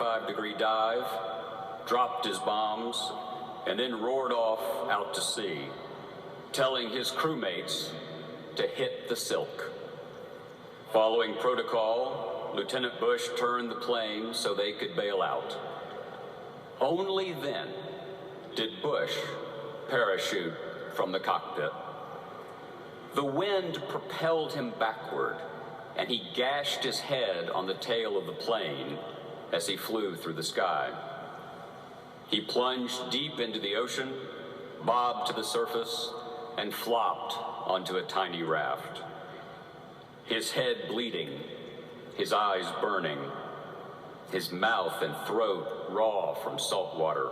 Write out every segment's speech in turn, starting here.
35-degree dive, dropped his bombs, and then roared off out to sea, telling his crewmates to hit the silk. Following protocol, Lieutenant Bush turned the plane so they could bail out. Only then did Bush parachute from the cockpit. The wind propelled him backward, and he gashed his head on the tail of the plane as he flew through the sky. He plunged deep into the ocean, bobbed to the surface, and flopped onto a tiny raft. His head bleeding, his eyes burning, his mouth and throat raw from salt water.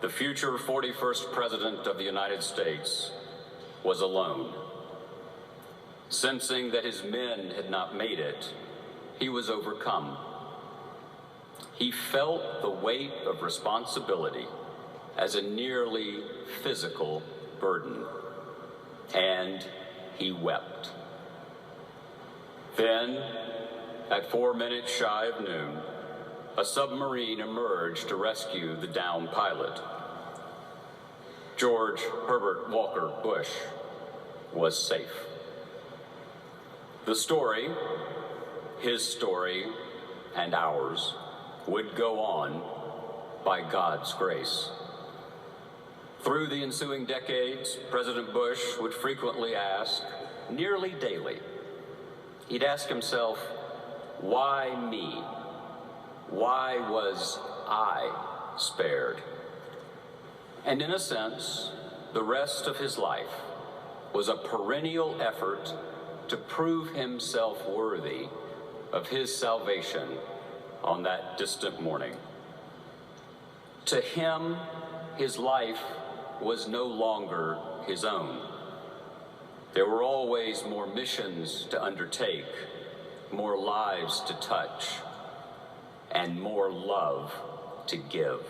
The future 41st President of the United States was alone. Sensing that his men had not made it, he was overcome. He felt the weight of responsibility as a nearly physical burden, and he wept. Then, at 4 minutes shy of noon, a submarine emerged to rescue the downed pilot. George Herbert Walker Bush was safe. The story, his story and ours, would go on by God's grace. Through the ensuing decades, President Bush would frequently ask, nearly daily, he'd ask himself, why me? Why was I spared? And in a sense, the rest of his life was a perennial effort to prove himself worthy of his salvation on that distant morning. To him, his life was no longer his own. There were always more missions to undertake, more lives to touch, and more love to give.